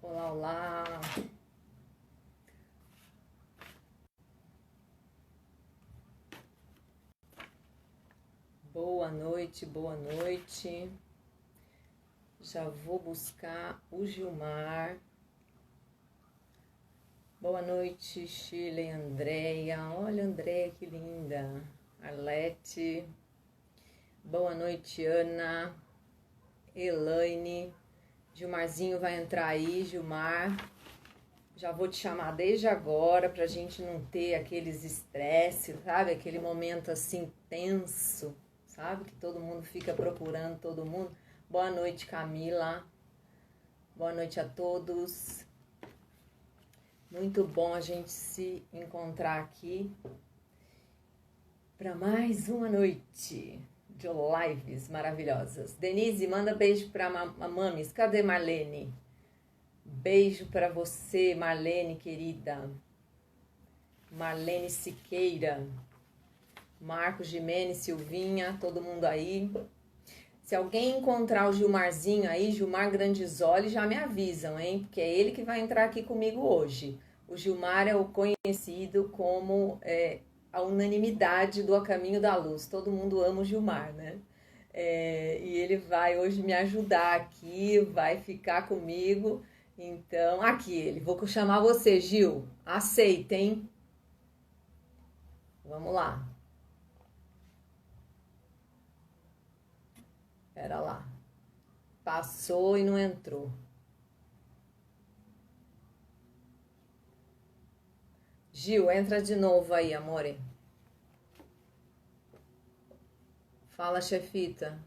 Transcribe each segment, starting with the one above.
Olá, olá. Boa noite, boa noite. Já vou buscar o Gilmar. Boa noite, Shirley, Andréia. Olha, Andréia, que linda. Arlete. Boa noite, Ana. Elaine. Gilmarzinho vai entrar aí, Gilmar. Já vou te chamar desde agora pra gente não ter aqueles estresses, sabe? Aquele momento assim tenso, sabe? Que todo mundo fica procurando todo mundo. Boa noite, Camila. Boa noite a todos. Muito bom a gente se encontrar aqui para mais uma noite de lives maravilhosas. Denise, manda beijo para a Mamis. Cadê Marlene? Beijo para você, Marlene, querida. Marlene Siqueira. Marcos Gimenez, Silvinha, todo mundo aí. Se alguém encontrar o Gilmarzinho aí, Gilmar Grandizoli, já me avisam, hein? Porque é ele que vai entrar aqui comigo hoje. O Gilmar é o conhecido como a unanimidade do A Caminho da Luz. Todo mundo ama o Gilmar, né? E ele vai hoje me ajudar aqui, vai ficar comigo. Então, aqui ele. Vou chamar você, Gil. Aceita, hein? Vamos lá. Pera lá. Passou e não entrou. Gil, entra de novo aí, amore. Fala, chefita.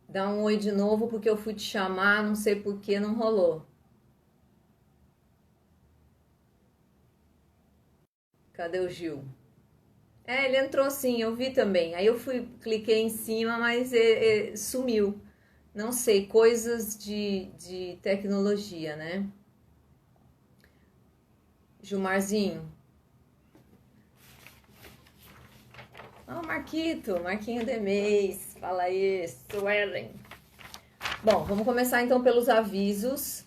Dá um oi de novo, porque eu fui te chamar, não sei por que não rolou. Cadê o Gil? Ele entrou sim, eu vi também. Aí eu cliquei em cima, mas sumiu. Não sei, coisas de tecnologia, né? Gilmarzinho. Marquinho Demês. Fala aí, Suelen. Bom, vamos começar então pelos avisos.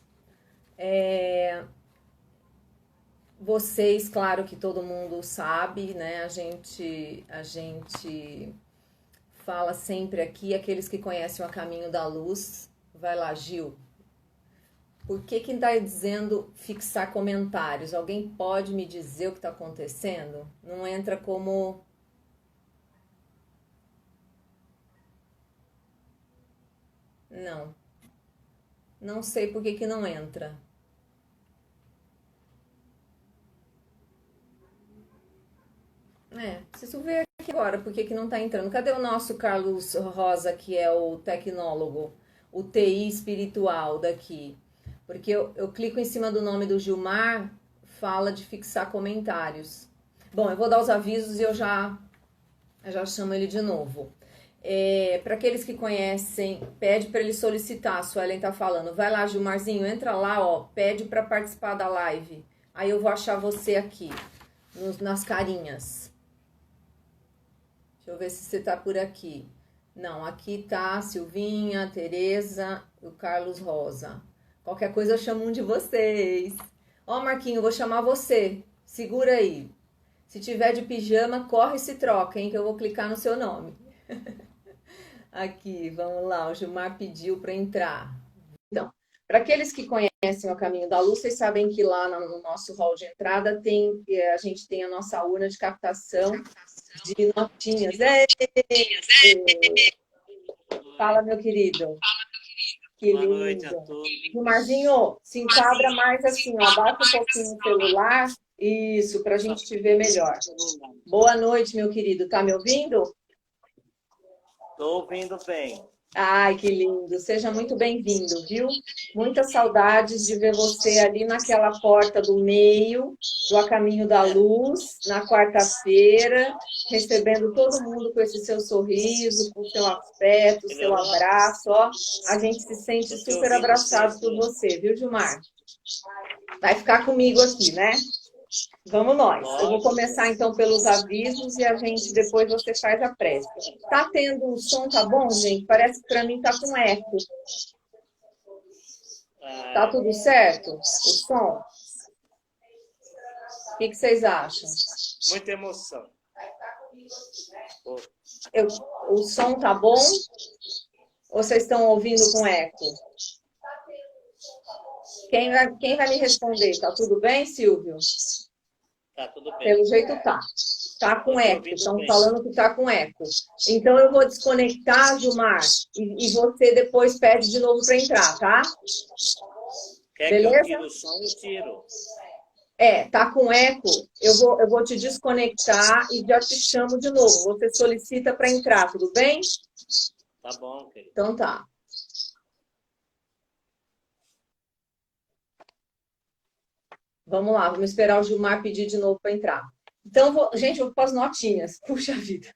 Vocês, claro que todo mundo sabe, né? A gente fala sempre aqui, aqueles que conhecem o A Caminho da Luz. Vai lá, Gil. Por que está dizendo fixar comentários? Alguém pode me dizer o que está acontecendo? Não entra como... Não. Não sei por que não entra. Preciso ver aqui agora por que não está entrando. Cadê o nosso Carlos Rosa, que é o tecnólogo, o TI espiritual daqui? Porque eu clico em cima do nome do Gilmar, fala de fixar comentários. Bom, eu vou dar os avisos e eu já chamo ele de novo. Para aqueles que conhecem, pede para ele solicitar, a Suelen tá falando. Vai lá, Gilmarzinho, entra lá, ó, pede para participar da live. Aí eu vou achar você aqui, nas carinhas. Deixa eu ver se você tá por aqui. Não, aqui tá a Silvinha, a Tereza e o Carlos Rosa. Qualquer coisa eu chamo um de vocês. Ó, Marquinho, eu vou chamar você. Segura aí. Se tiver de pijama, corre e se troca, hein? Que eu vou clicar no seu nome. Aqui, vamos lá. O Gilmar pediu para entrar. Então, para aqueles que conhecem o Caminho da Luz, vocês sabem que lá no nosso hall de entrada a gente tem a nossa urna de captação de notinhas. Fala, meu querido. Que lindo. Boa noite a todos. Gilmarzinho, se enquadra mais assim, ó, abaixa um pouquinho o celular. Isso, para a gente te ver melhor. Boa noite, meu querido. Tá me ouvindo? Estou ouvindo bem. Ai, que lindo. Seja muito bem-vindo, viu? Muitas saudades de ver você ali naquela porta do meio, do A Caminho da Luz, na quarta-feira, recebendo todo mundo com esse seu sorriso, com o seu afeto, o seu abraço, ó. A gente se sente super abraçado por você, viu, Gilmar? Vai ficar comigo aqui, né? Vamos nós. Eu vou começar então pelos avisos e depois você faz a prece. Tá tendo o som, tá bom, gente? Parece que para mim tá com eco. Tá tudo certo? O som? O que vocês acham? Muita emoção. O som tá bom? Ou vocês estão ouvindo com eco? Quem vai me responder? Tá tudo bem, Silvio? Tá tudo bem. Pelo jeito tá. Tá com Tô te eco. ouvindo Estão bem. falando que tá com eco. Então eu vou desconectar, Gilmar, e você depois pede de novo para entrar, tá? Quer Beleza? que eu tire o som? Eu tiro. Tá com eco. Eu vou te desconectar e já te chamo de novo. Você solicita para entrar, tudo bem? Tá bom, querido. Então tá. Vamos lá, vamos esperar o Gilmar pedir de novo para entrar. Então, gente, eu vou para as notinhas. Puxa vida.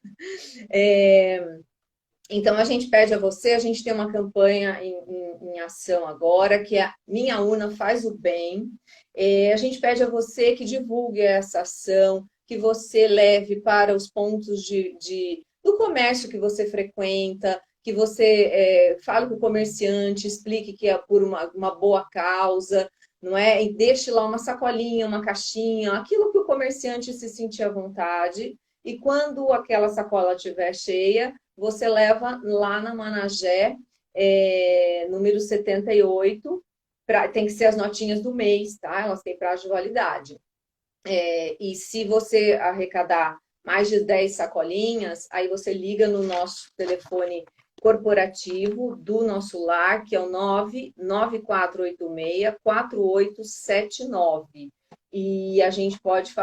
Então, a gente pede a você, a gente tem uma campanha em ação agora, que é Minha Urna Faz o Bem. A gente pede a você que divulgue essa ação, que você leve para os pontos do comércio que você frequenta, que você fale com o comerciante, explique que é por uma boa causa, não é? E deixe lá uma sacolinha, uma caixinha, aquilo que o comerciante se sentir à vontade. E quando aquela sacola estiver cheia, você leva lá na Managé, número 78, tem que ser as notinhas do mês, tá? Elas têm prazo de validade. E se você arrecadar mais de 10 sacolinhas, aí você liga no nosso telefone corporativo do nosso lar, que é o 99486-4879. E a gente pode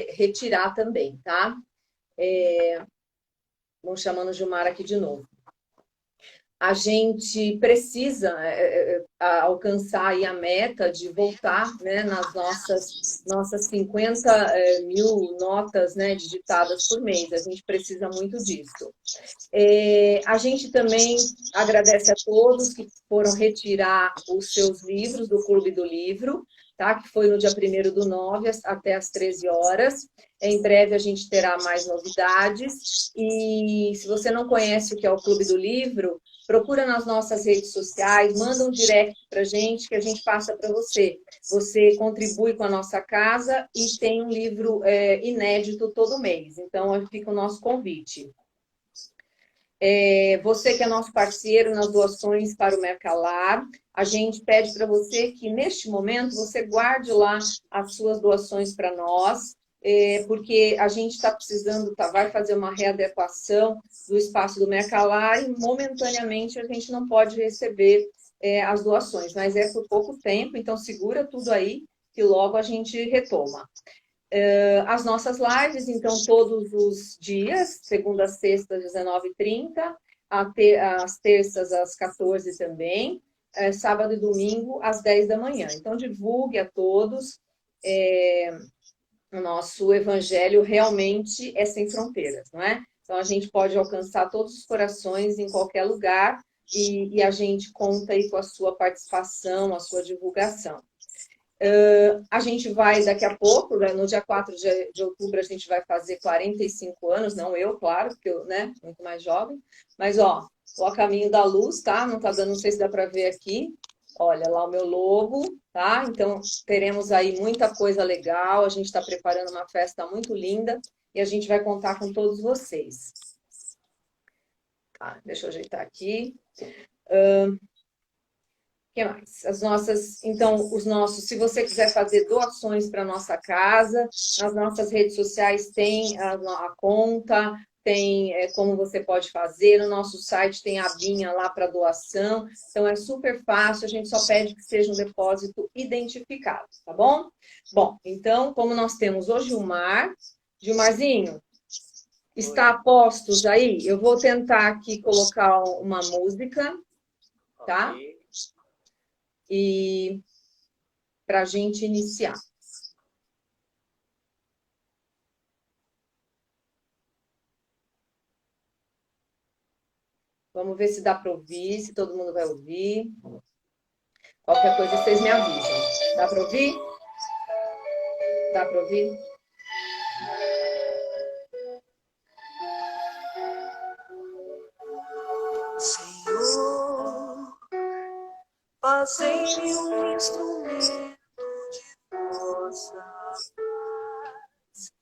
retirar também, tá? Vamos chamando o Gilmar aqui de novo. A gente precisa alcançar aí a meta de voltar, né, nas nossas 50 mil notas, né, digitadas por mês. A gente precisa muito disso. A gente também agradece a todos que foram retirar os seus livros do Clube do Livro, tá? Que foi no dia 1º/9 até às 13 horas. Em breve a gente terá mais novidades. E se você não conhece o que é o Clube do Livro, procura nas nossas redes sociais, manda um direct para a gente que a gente passa para você. Você contribui com a nossa casa e tem um livro inédito todo mês. Então, fica o nosso convite. Você que é nosso parceiro nas doações para o Mercalar, a gente pede para você que, neste momento, você guarde lá as suas doações para nós, porque a gente está precisando, vai fazer uma readequação do espaço do Mercalar e, momentaneamente, a gente não pode receber as doações, mas é por pouco tempo, então segura tudo aí, que logo a gente retoma. As nossas lives, então, todos os dias, segunda a sexta, às 19h30, às terças, às 14 também, sábado e domingo, às 10 da manhã. Então, divulgue a todos. O nosso evangelho realmente é sem fronteiras, não é? Então, a gente pode alcançar todos os corações em qualquer lugar e a gente conta aí com a sua participação, a sua divulgação. A gente vai, daqui a pouco, né, no dia 4 de outubro, a gente vai fazer 45 anos, não eu, claro, porque eu, né, muito mais jovem, mas, ó, o Caminho da Luz, tá? Não tá dando, não sei se dá para ver aqui. Olha lá o meu logo, tá? Então, teremos aí muita coisa legal, a gente está preparando uma festa muito linda e a gente vai contar com todos vocês. Tá, deixa eu ajeitar aqui. Que mais? Se você quiser fazer doações para nossa casa, nas nossas redes sociais tem a conta, tem como você pode fazer, no nosso site tem a abinha lá para doação, então é super fácil, a gente só pede que seja um depósito identificado, tá bom? Bom, então, como nós temos o Gilmarzinho, está a postos aí? Eu vou tentar aqui colocar uma música, tá? Okay. E para a gente iniciar. Vamos ver se dá para ouvir, se todo mundo vai ouvir. Qualquer coisa vocês me avisam. Dá para ouvir? Dá para ouvir? Senhor, faz sem nenhum instrumento de vossa paz.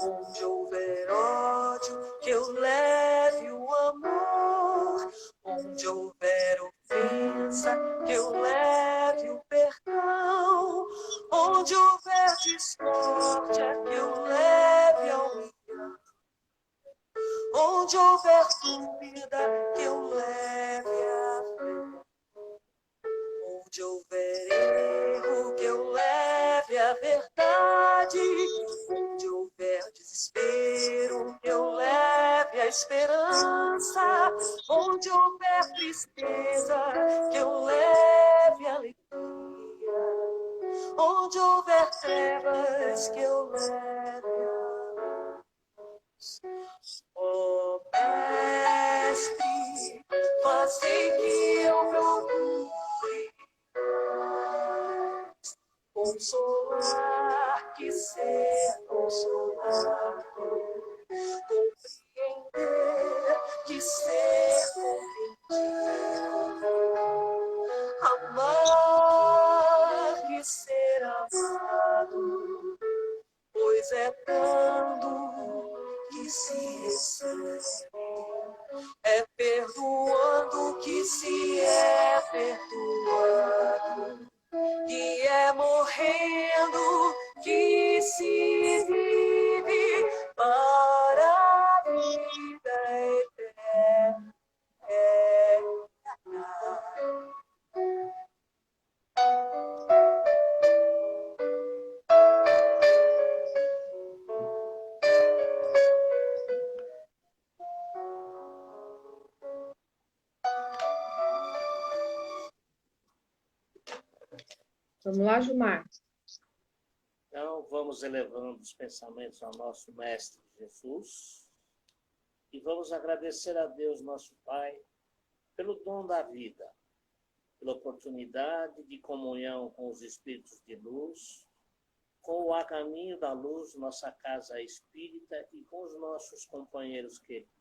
Onde houver ódio, que eu leve o amor. Onde houver ofensa, que eu leve o perdão. Onde houver discórdia, que eu leve a união. Onde houver dúvida, que eu leve a fé. Onde houver erro, que eu leve a verdade. Onde houver desespero, que eu leve a esperança. Onde houver tristeza, que eu leve a alegria. Onde houver trevas, que eu leve a luz. Ó Mestre, fazei que eu procure consolar, que ser consolado, compreender, que ser compreendido, amar, que ser amado, pois é dando que se recebe, é perdoando que se é perdoado, e é morrendo que se vive para a vida eterna. Vamos lá, Gilmar. Então, vamos elevando os pensamentos ao nosso Mestre Jesus e vamos agradecer a Deus, nosso Pai, pelo dom da vida, pela oportunidade de comunhão com os Espíritos de luz, com o A Caminho da Luz, nossa casa espírita, e com os nossos companheiros queridos.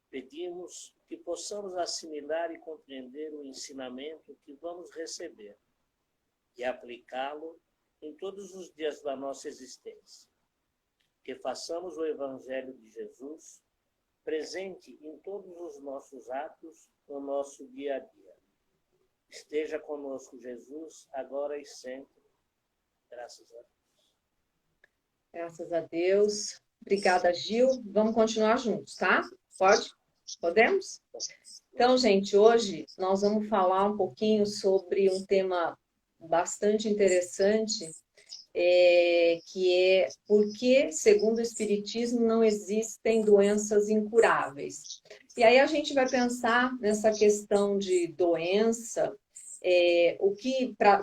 Pedimos que possamos assimilar e compreender o ensinamento que vamos receber e aplicá-lo em todos os dias da nossa existência. Que façamos o Evangelho de Jesus presente em todos os nossos atos, no nosso dia a dia. Esteja conosco, Jesus, agora e sempre. Graças a Deus. Graças a Deus. Obrigada, Gil. Vamos continuar juntos, tá? Pode? Podemos? Então, gente, hoje nós vamos falar um pouquinho sobre um tema bastante interessante, que é por que, segundo o Espiritismo, não existem doenças incuráveis. E aí a gente vai pensar nessa questão de doença,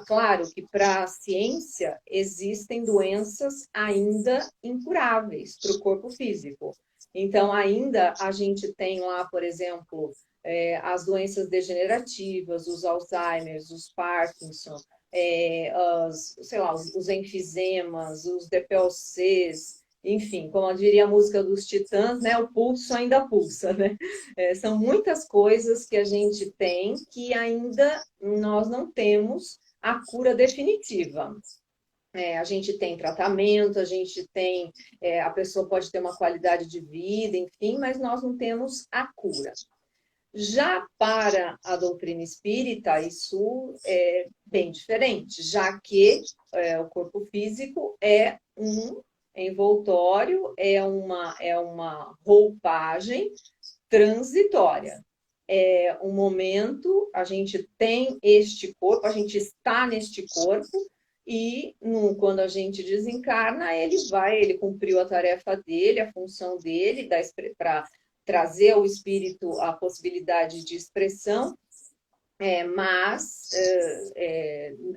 claro que para a ciência existem doenças ainda incuráveis para o corpo físico. Então, ainda a gente tem lá, por exemplo, as doenças degenerativas, os Alzheimer's, os Parkinson, os enfisemas, os DPOCs, enfim, como diria a música dos Titãs, né, o pulso ainda pulsa, né? São muitas coisas que a gente tem que ainda nós não temos a cura definitiva. A gente tem tratamento, a gente tem, a pessoa pode ter uma qualidade de vida, enfim, mas nós não temos a cura. Já para a doutrina espírita, isso é bem diferente, já que o corpo físico é um envoltório, é uma roupagem transitória. É um momento, a gente tem este corpo, a gente está neste corpo, e quando a gente desencarna, ele cumpriu a tarefa dele, a função dele, para trazer ao espírito a possibilidade de expressão, mas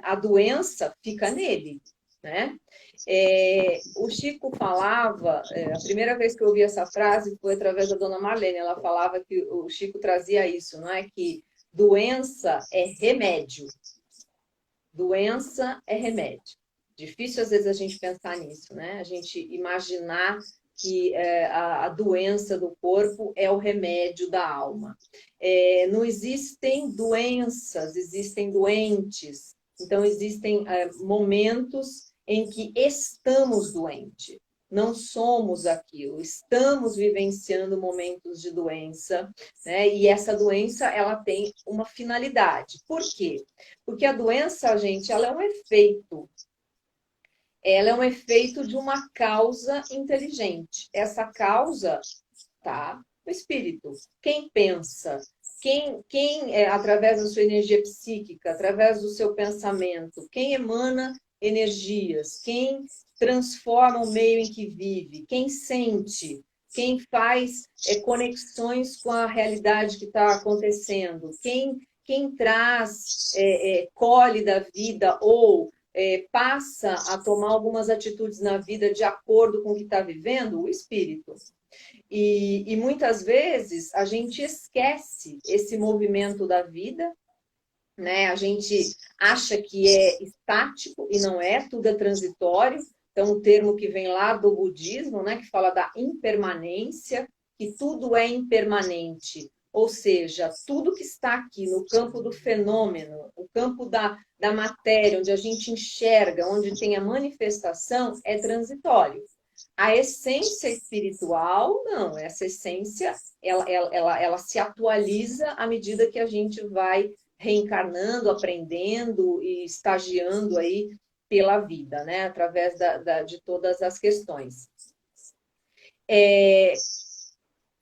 a doença fica nele, né? O Chico falava, a primeira vez que eu ouvi essa frase foi através da dona Marlene, ela falava que o Chico trazia isso, não é? Que doença é remédio. Doença é remédio. Difícil às vezes a gente pensar nisso, né? A gente imaginar que a doença do corpo é o remédio da alma. Não existem doenças, existem doentes. Então, existem momentos em que estamos doentes. Não somos aquilo, estamos vivenciando momentos de doença, né? E essa doença, ela tem uma finalidade. Por quê? Porque a doença, gente, ela é um efeito. Ela é um efeito de uma causa inteligente. Essa causa tá no espírito. Quem pensa, através da sua energia psíquica, através do seu pensamento, quem emana energias, quem transforma o meio em que vive, quem sente, quem faz conexões com a realidade que está acontecendo, quem traz, colhe da vida ou passa a tomar algumas atitudes na vida de acordo com o que está vivendo, o espírito. E muitas vezes a gente esquece esse movimento da vida, né? A gente acha que é estático e não é, tudo é transitório. Então, um termo que vem lá do budismo, né, que fala da impermanência, que tudo é impermanente. Ou seja, tudo que está aqui no campo do fenômeno, o campo da matéria, onde a gente enxerga, onde tem a manifestação, é transitório. A essência espiritual, não. Essa essência, ela se atualiza à medida que a gente vai reencarnando, aprendendo e estagiando aí pela vida, né? Através de todas as questões.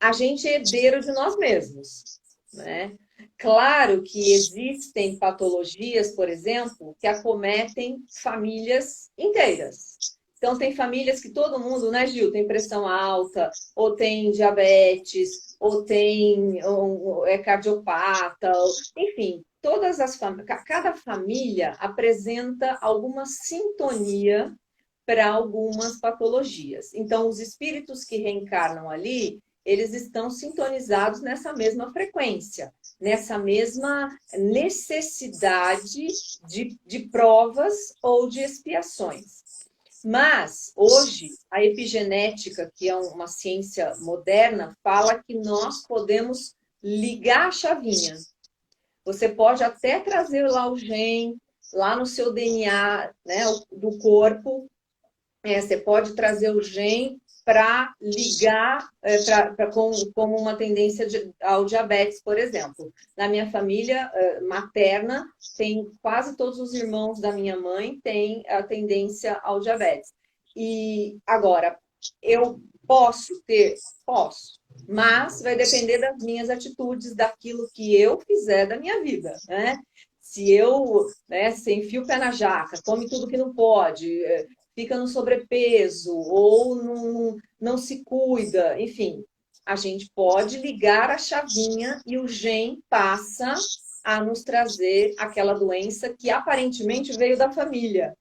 A gente é herdeiro de nós mesmos, né? Claro que existem patologias, por exemplo, que acometem famílias inteiras. Então, tem famílias que todo mundo, né, Gil, tem pressão alta, ou tem diabetes, ou é cardiopata, enfim, cada família apresenta alguma sintonia para algumas patologias. Então, os espíritos que reencarnam ali, eles estão sintonizados nessa mesma frequência, nessa mesma necessidade de provas ou de expiações. Mas, hoje, a epigenética, que é uma ciência moderna, fala que nós podemos ligar a chavinha. Você pode até trazer lá o gene, lá no seu DNA, né, do corpo, você pode trazer o gene para ligar como uma tendência ao diabetes, por exemplo. Na minha família materna, tem quase todos os irmãos da minha mãe têm a tendência ao diabetes. E agora, eu posso ter? Posso. Mas vai depender das minhas atitudes, daquilo que eu fizer da minha vida, né? Se eu, né, se enfio o pé na jaca, come tudo que não pode, fica no sobrepeso ou não se cuida, enfim, a gente pode ligar a chavinha e o gene passa a nos trazer aquela doença que aparentemente veio da família,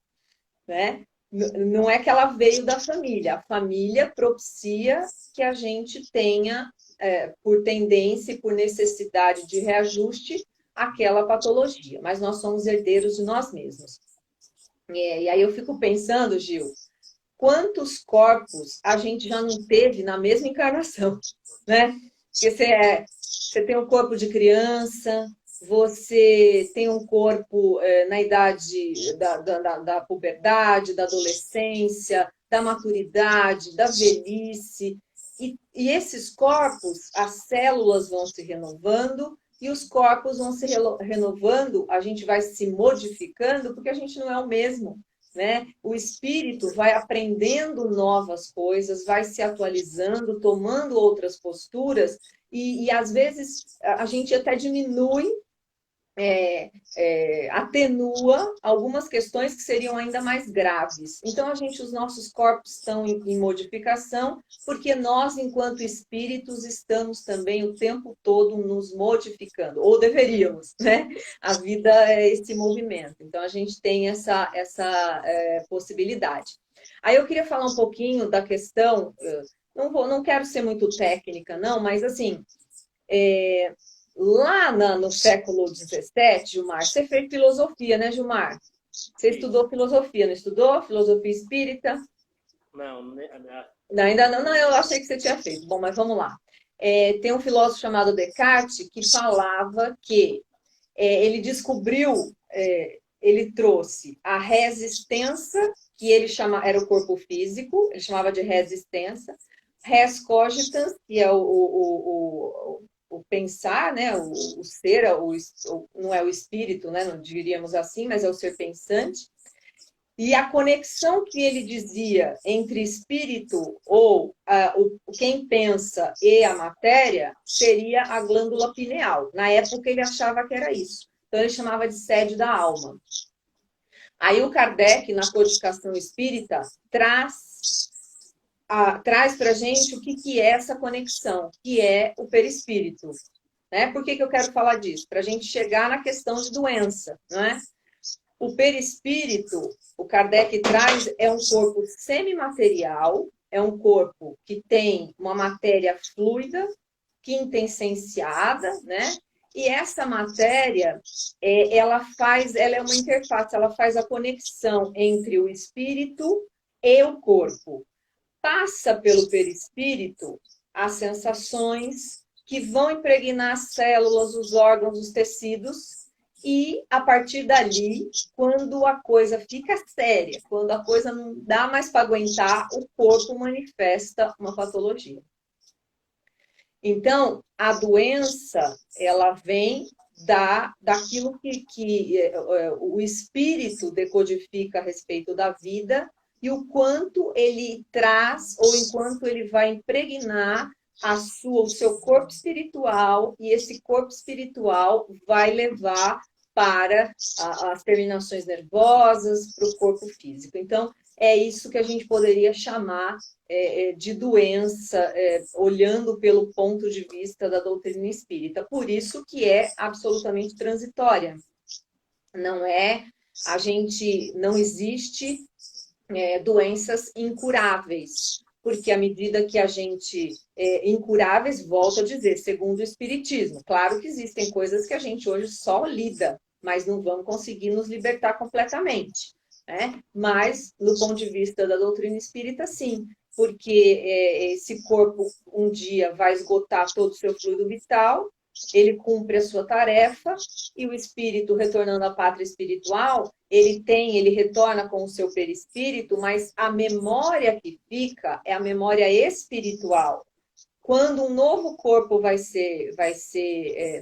né? Não é que ela veio da família, a família propicia que a gente tenha, por tendência e por necessidade de reajuste, aquela patologia, mas nós somos herdeiros de nós mesmos. E aí eu fico pensando, Gil, quantos corpos a gente já não teve na mesma encarnação, né? Porque você tem um corpo de criança, você tem um corpo na idade da puberdade, da adolescência, da maturidade, da velhice. E esses corpos, as células vão se renovando, e os corpos vão se renovando, a gente vai se modificando, porque a gente não é o mesmo, né? O espírito vai aprendendo novas coisas, vai se atualizando, tomando outras posturas, e às vezes a gente até diminui, atenua algumas questões que seriam ainda mais graves. Então, os nossos corpos estão em modificação, porque nós, enquanto espíritos, estamos também o tempo todo nos modificando, ou deveríamos, né? A vida é esse movimento. Então, a gente tem essa possibilidade. Aí eu queria falar um pouquinho da questão, não quero ser muito técnica, não, mas assim, lá no século XVII, Gilmar, você fez filosofia, né, Gilmar? Você estudou filosofia, não estudou? Filosofia espírita? Não, Não, ainda não, não, eu achei que você tinha feito. Bom, mas vamos lá. Tem um filósofo chamado Descartes que falava que ele descobriu, ele trouxe a resistência, que ele chama, era o corpo físico, ele chamava de resistência, res cogitans, que é o pensar, né? O ser, não é o espírito, né? Não diríamos assim, mas é o ser pensante. E a conexão que ele dizia entre espírito ou quem pensa e a matéria seria a glândula pineal. Na época ele achava que era isso. Então ele chamava de sede da alma. Aí o Kardec, na codificação espírita, traz para a gente o que é essa conexão, que é o perispírito. Né? Por que eu quero falar disso? Para a gente chegar na questão de doença, não é? O perispírito, o Kardec traz, é um corpo semimaterial, é um corpo que tem uma matéria fluida, quintessenciada, né? E essa matéria, ela é uma interface, ela faz a conexão entre o espírito e o corpo. Passa pelo perispírito as sensações que vão impregnar as células, os órgãos, os tecidos. E, a partir dali, quando a coisa fica séria, quando a coisa não dá mais para aguentar, o corpo manifesta uma patologia. Então, a doença, ela vem daquilo que o espírito decodifica a respeito da vida e o quanto ele traz, ou enquanto ele vai impregnar o seu corpo espiritual, e esse corpo espiritual vai levar para as terminações nervosas, para o corpo físico. Então, é isso que a gente poderia chamar de doença, olhando pelo ponto de vista da doutrina espírita. Por isso que é absolutamente transitória. Não existe doenças incuráveis, porque à medida que a gente... incuráveis, volto a dizer, segundo o Espiritismo. Claro que existem coisas que a gente hoje só lida, mas não vamos conseguir nos libertar completamente. Né? Mas, do ponto de vista da doutrina espírita, sim, porque esse corpo um dia vai esgotar todo o seu fluido vital, ele cumpre a sua tarefa, e o espírito, retornando à pátria espiritual, ele retorna com o seu perispírito, mas a memória que fica é a memória espiritual. Quando um novo corpo vai ser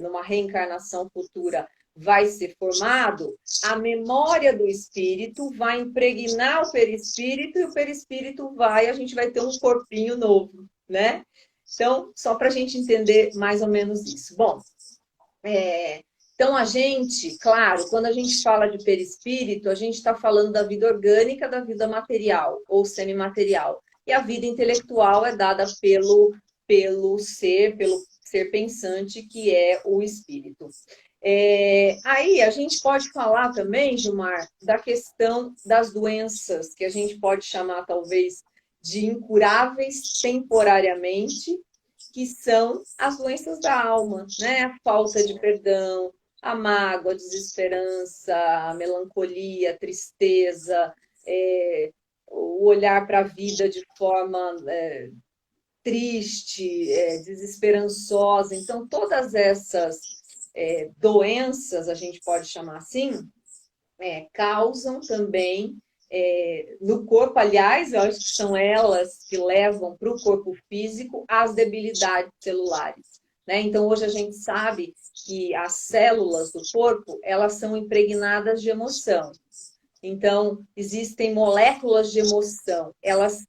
numa reencarnação futura, vai ser formado, a memória do espírito vai impregnar o perispírito, e o perispírito a gente vai ter um corpinho novo, né? Então, só para a gente entender mais ou menos isso. Bom, então a gente, claro, quando a gente fala de perispírito, a gente está falando da vida orgânica, da vida material ou semimaterial. E a vida intelectual é dada pelo ser pensante, que é o espírito. Aí a gente pode falar também, Gilmar, da questão das doenças, que a gente pode chamar talvez de incuráveis temporariamente, que são as doenças da alma, né? A falta de perdão, a mágoa, a desesperança, a melancolia, a tristeza, o olhar para a vida de forma triste, desesperançosa. Então, todas essas doenças, a gente pode chamar assim, causam também no corpo. Aliás, eu acho que são elas que levam para o corpo físico as debilidades celulares. Né? Então, hoje a gente sabe que as células do corpo, elas são impregnadas de emoção. Então, existem moléculas de emoção. Elas,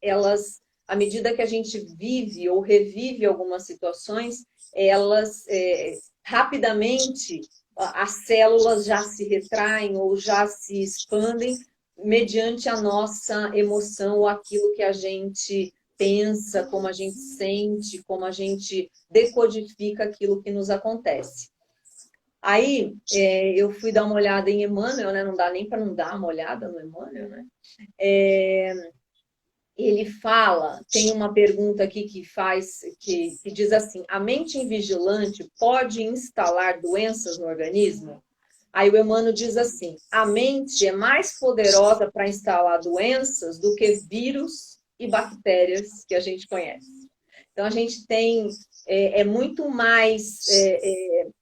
à medida que a gente vive ou revive algumas situações, elas rapidamente, as células já se retraem ou já se expandem mediante a nossa emoção ou aquilo que a gente pensa, como a gente sente, como a gente decodifica aquilo que nos acontece. Aí, eu fui dar uma olhada em Emmanuel, né? Não dá nem para não dar uma olhada no Emmanuel, né? Ele fala, tem uma pergunta aqui que diz assim: a mente invigilante pode instalar doenças no organismo? Aí o Emmanuel diz assim: a mente é mais poderosa para instalar doenças do que vírus e bactérias que a gente conhece. Então, a gente tem, é muito mais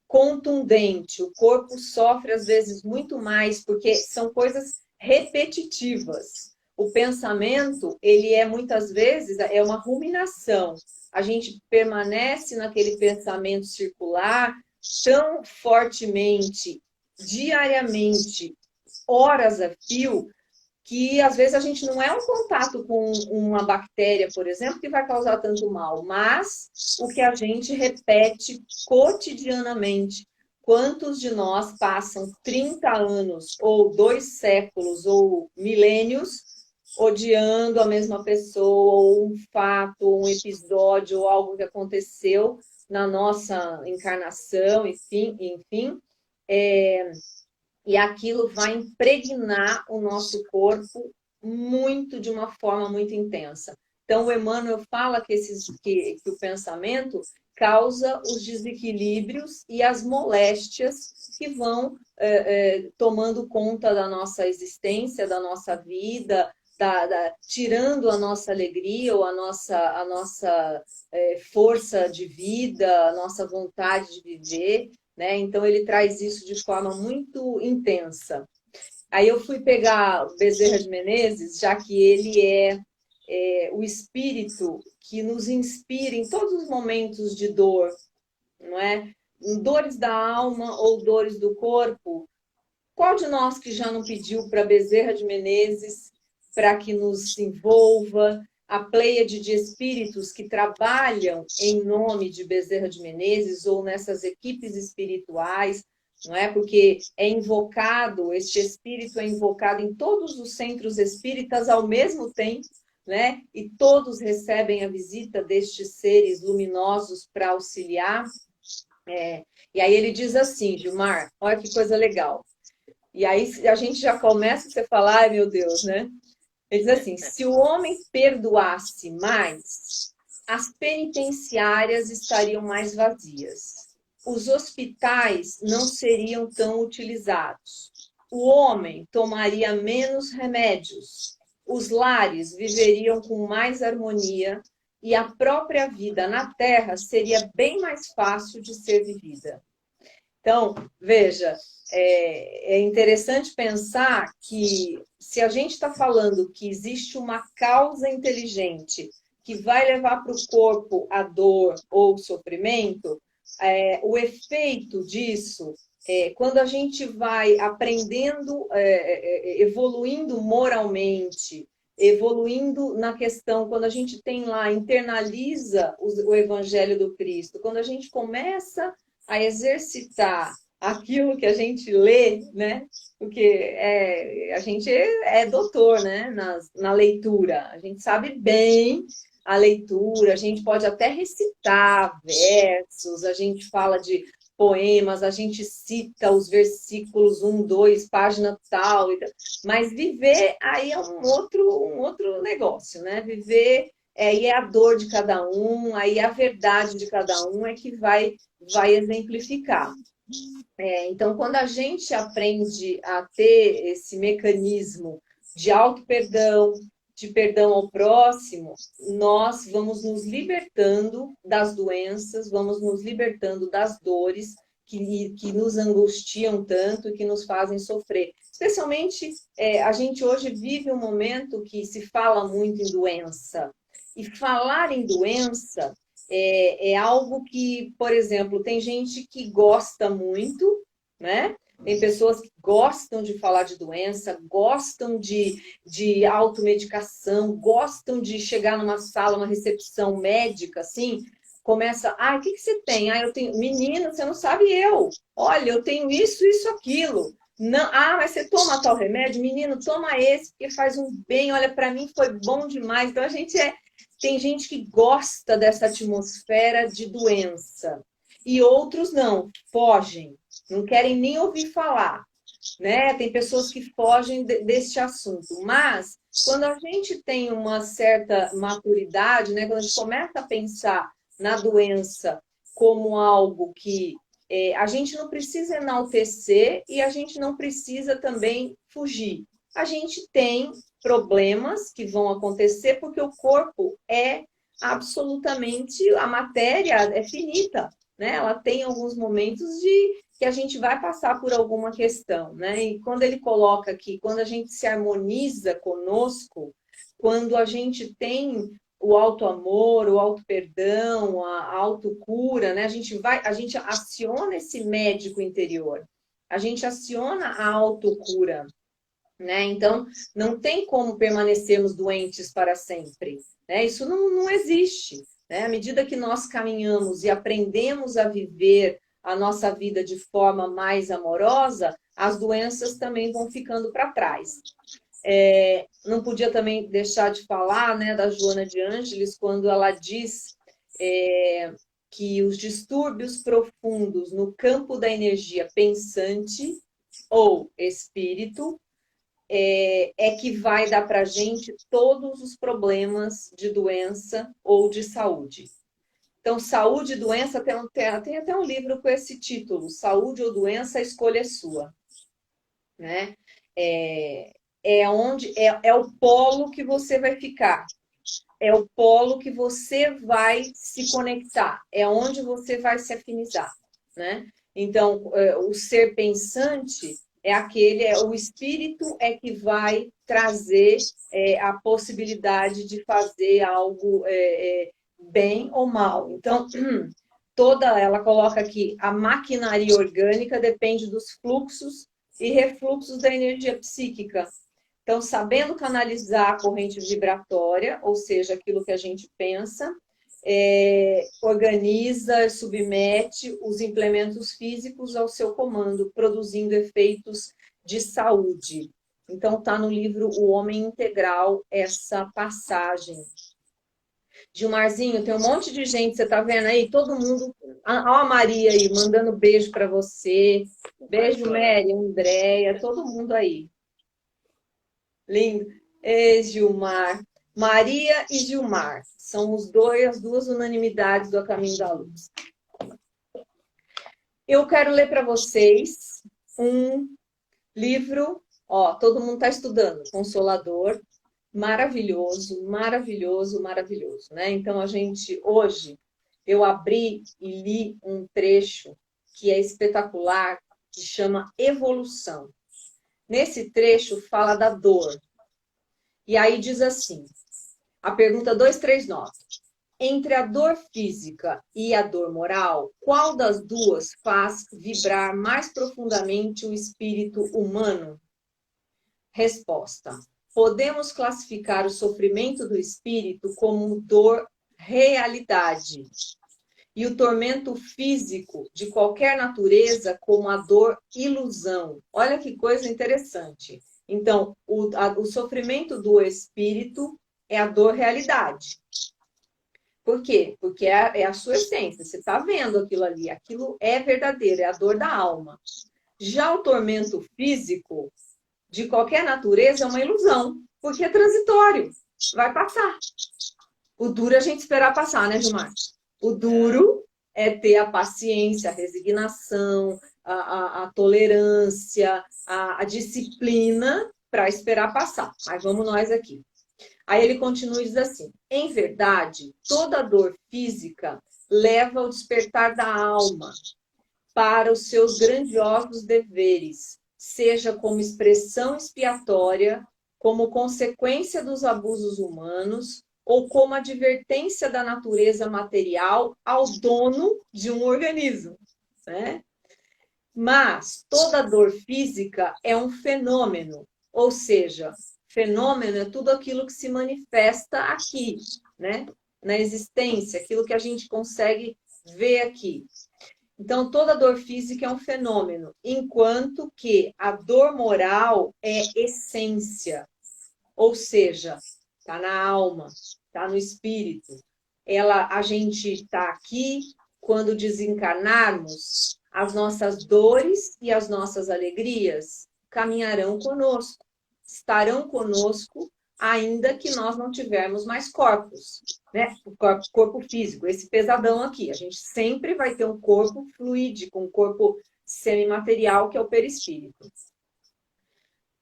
contundente, o corpo sofre, às vezes, muito mais, porque são coisas repetitivas. O pensamento, ele é, muitas vezes, é uma ruminação. A gente permanece naquele pensamento circular tão fortemente, diariamente, horas a fio, que às vezes a gente não é um contato com uma bactéria, por exemplo, que vai causar tanto mal, mas o que a gente repete cotidianamente. Quantos de nós passam 30 anos, ou 2 séculos, ou milênios, odiando a mesma pessoa, ou um fato, ou um episódio, ou algo que aconteceu na nossa encarnação, enfim, e aquilo vai impregnar o nosso corpo muito, de uma forma muito intensa. Então, o Emmanuel fala que o pensamento causa os desequilíbrios e as moléstias que vão tomando conta da nossa existência, da nossa vida, tirando a nossa alegria ou a nossa força de vida, a nossa vontade de viver. Né? Então, ele traz isso de forma muito intensa. Aí eu fui pegar Bezerra de Menezes, já que ele é o espírito que nos inspira em todos os momentos de dor, não é? Dores da alma ou dores do corpo. Qual de nós que já não pediu para Bezerra de Menezes para que nos envolva, a pleiade de espíritos que trabalham em nome de Bezerra de Menezes ou nessas equipes espirituais, não é? Porque este espírito é invocado em todos os centros espíritas ao mesmo tempo, né? E todos recebem a visita destes seres luminosos para auxiliar. E aí ele diz assim, Gilmar, olha que coisa legal. E aí a gente já começa a falar, ai meu Deus, né? Ele diz assim, se o homem perdoasse mais, as penitenciárias estariam mais vazias. Os hospitais não seriam tão utilizados. O homem tomaria menos remédios. Os lares viveriam com mais harmonia e a própria vida na Terra seria bem mais fácil de ser vivida. Então, veja, é interessante pensar que se a gente está falando que existe uma causa inteligente que vai levar para o corpo a dor ou o sofrimento, o efeito disso, quando a gente vai aprendendo, evoluindo moralmente, evoluindo na questão, quando a gente tem lá, internaliza o Evangelho do Cristo, quando a gente começa a exercitar aquilo que a gente lê, né? Porque a gente é doutor, né? Na leitura. A gente sabe bem a leitura, a gente pode até recitar versos, a gente fala de poemas, a gente cita os versículos 1, 2, página tal, mas viver aí é um outro negócio, né? Viver aí é a dor de cada um, aí a verdade de cada um é que vai exemplificar. Então, quando a gente aprende a ter esse mecanismo de auto-perdão, de perdão ao próximo, nós vamos nos libertando das doenças, vamos nos libertando das dores que nos angustiam tanto, que nos fazem sofrer. Especialmente, a gente hoje vive um momento que se fala muito em doença. E falar em doença é algo que, por exemplo, tem gente que gosta muito, né? Tem pessoas que gostam de falar de doença, gostam de automedicação, gostam de chegar numa sala, uma recepção médica, assim, começa, o que você tem? Eu tenho, menina, você não sabe eu. Olha, eu tenho isso, aquilo. Não, mas você toma tal remédio? Menino, toma esse, porque faz um bem, olha, para mim foi bom demais. Então, tem gente que gosta dessa atmosfera de doença. E outros não, fogem, não querem nem ouvir falar. Né? Tem pessoas que fogem deste assunto. Mas, quando a gente tem uma certa maturidade, né? Quando a gente começa a pensar na doença como algo que a gente não precisa enaltecer e a gente não precisa também fugir. a gente tem problemas que vão acontecer porque o corpo é absolutamente, a matéria é finita, né? Ela tem alguns momentos de que a gente vai passar por alguma questão, né? E quando ele coloca aqui, quando a gente se harmoniza conosco, quando a gente tem o auto-amor, o auto-perdão, a autocura, né? A gente aciona esse médico interior, a gente aciona a autocura, né? Então, não tem como permanecermos doentes para sempre, né? Isso não existe, né? À medida que nós caminhamos e aprendemos a viver a nossa vida de forma mais amorosa, as doenças também vão ficando para trás. Não podia também deixar de falar, né, da Joana de Ângeles, quando ela diz que os distúrbios profundos no campo da energia pensante ou espírito que vai dar para a gente todos os problemas de doença ou de saúde. Então, saúde e doença, tem até um livro com esse título, Saúde ou Doença, a escolha é sua. Né? É o polo que você vai ficar, é o polo que você vai se conectar, é onde você vai se afinizar. Né? Então, o ser pensante o espírito é que vai trazer a possibilidade de fazer algo bem ou mal. Então, ela coloca aqui, a maquinaria orgânica depende dos fluxos e refluxos da energia psíquica. Então, sabendo canalizar a corrente vibratória, ou seja, aquilo que a gente pensa, organiza, submete os implementos físicos ao seu comando, produzindo efeitos de saúde. Então, está no livro O Homem Integral, essa passagem. Gilmarzinho, tem um monte de gente, você está vendo aí? Todo mundo. Olha a Maria aí, mandando beijo para você. Beijo, Mary, Andréia, todo mundo aí. Lindo. Gilmar. Maria e Gilmar. São as duas unanimidades do A Caminho da Luz. Eu quero ler para vocês um livro. Todo mundo está estudando. Consolador. Maravilhoso, maravilhoso, maravilhoso. Né? Então, hoje, eu abri e li um trecho que é espetacular, que chama Evolução. Nesse trecho, fala da dor. E aí diz assim, a pergunta 239. Entre a dor física e a dor moral, qual das duas faz vibrar mais profundamente o espírito humano? Resposta. Podemos classificar o sofrimento do espírito como dor realidade e o tormento físico de qualquer natureza como a dor ilusão. Olha que coisa interessante. Então, o sofrimento do espírito é a dor realidade. Por quê? Porque é a sua essência. Você está vendo aquilo ali. Aquilo é verdadeiro, é a dor da alma. Já o tormento físico de qualquer natureza é uma ilusão, porque é transitório, vai passar. O duro é a gente esperar passar, né, Gilmar? O duro é ter a paciência, a resignação, a tolerância, a disciplina para esperar passar. Mas vamos nós aqui. Aí ele continua e diz assim, em verdade, toda dor física leva ao despertar da alma para os seus grandiosos deveres, seja como expressão expiatória, como consequência dos abusos humanos ou como advertência da natureza material ao dono de um organismo, né? Mas toda dor física é um fenômeno, ou seja, fenômeno é tudo aquilo que se manifesta aqui, né? Na existência, aquilo que a gente consegue ver aqui. Então, toda dor física é um fenômeno, enquanto que a dor moral é essência. Ou seja, está na alma, está no espírito. A gente está aqui, quando desencarnarmos, as nossas dores e as nossas alegrias caminharão conosco, estarão conosco, ainda que nós não tivermos mais corpos, né? O corpo físico, esse pesadão aqui. A gente sempre vai ter um corpo fluídico, um corpo semimaterial, que é o perispírito.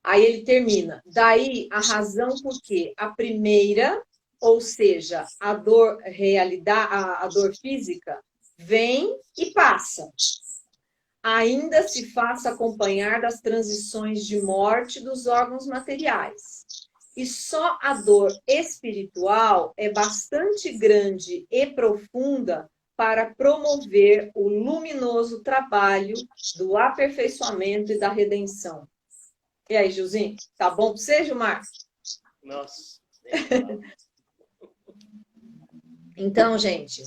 Aí ele termina. Daí a razão por quê? A primeira, ou seja, a dor a dor física, vem e passa. Ainda se faça acompanhar das transições de morte dos órgãos materiais. E só a dor espiritual é bastante grande e profunda para promover o luminoso trabalho do aperfeiçoamento e da redenção. E aí, Gilzinho, tá bom para você, Gilmar? Nossa. Então, gente,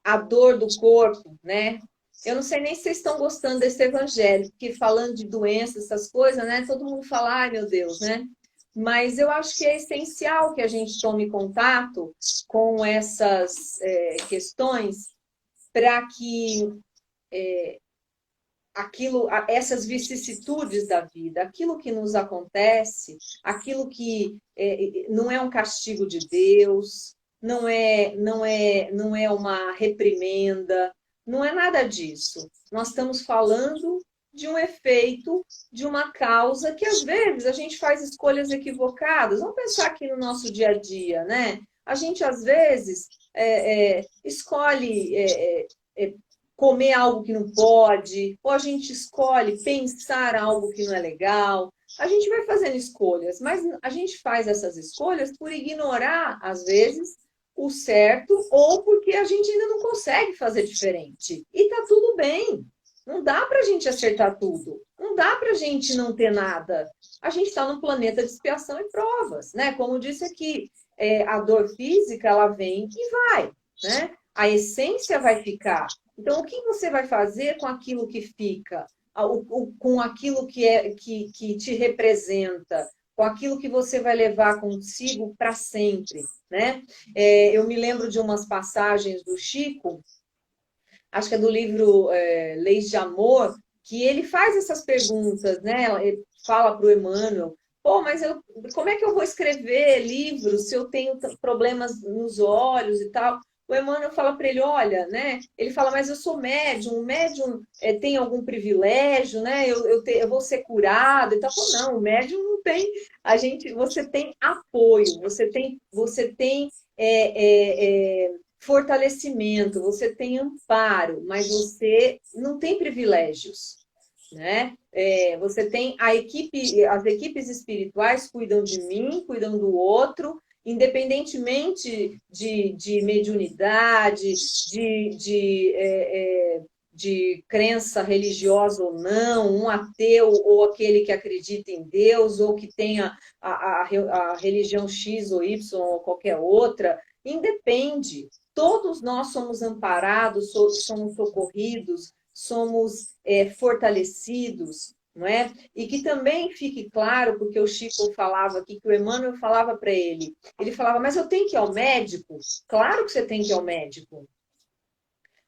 a dor do corpo, né? Eu não sei nem se vocês estão gostando desse evangelho, porque falando de doenças, essas coisas, né? Todo mundo fala, ai meu Deus, né? Mas eu acho que é essencial que a gente tome contato com essas questões para que essas vicissitudes da vida, aquilo que nos acontece, aquilo que não é um castigo de Deus, não é uma reprimenda, não é nada disso. Nós estamos falando de um efeito, de uma causa que às vezes a gente faz escolhas equivocadas. Vamos pensar aqui no nosso dia a dia, né? A gente às vezes escolhe comer algo que não pode, ou a gente escolhe pensar algo que não é legal. A gente vai fazendo escolhas, mas a gente faz essas escolhas por ignorar, às vezes, o certo, ou porque a gente ainda não consegue fazer diferente. E tá tudo bem. Não dá para a gente acertar tudo. Não dá para a gente não ter nada. A gente está num planeta de expiação e provas, né? Como disse aqui, a dor física, ela vem e vai, né? A essência vai ficar. Então, o que você vai fazer com aquilo que fica? Com aquilo que te representa? Com aquilo que você vai levar consigo para sempre, né? Eu me lembro de umas passagens do Chico, acho que é do livro Leis de Amor, que ele faz essas perguntas, né? Ele fala para o Emmanuel, pô, mas como é que eu vou escrever livros se eu tenho problemas nos olhos e tal? O Emmanuel fala para ele, olha, né? Ele fala, mas eu sou médium, o médium tem algum privilégio, né? Eu vou ser curado e tal. Falo, não, o médium não tem. Você tem apoio, você tem fortalecimento, você tem amparo, mas você não tem privilégios, né? Você tem as equipes espirituais cuidam de mim, cuidam do outro, independentemente de mediunidade, de crença religiosa ou não, um ateu ou aquele que acredita em Deus, ou que tenha a religião X ou Y ou qualquer outra, independe. Todos nós somos amparados, somos socorridos, somos fortalecidos, não é? E que também fique claro, porque o Chico falava aqui, que o Emmanuel falava para ele, ele falava, mas eu tenho que ir ao médico? Claro que você tem que ir ao médico.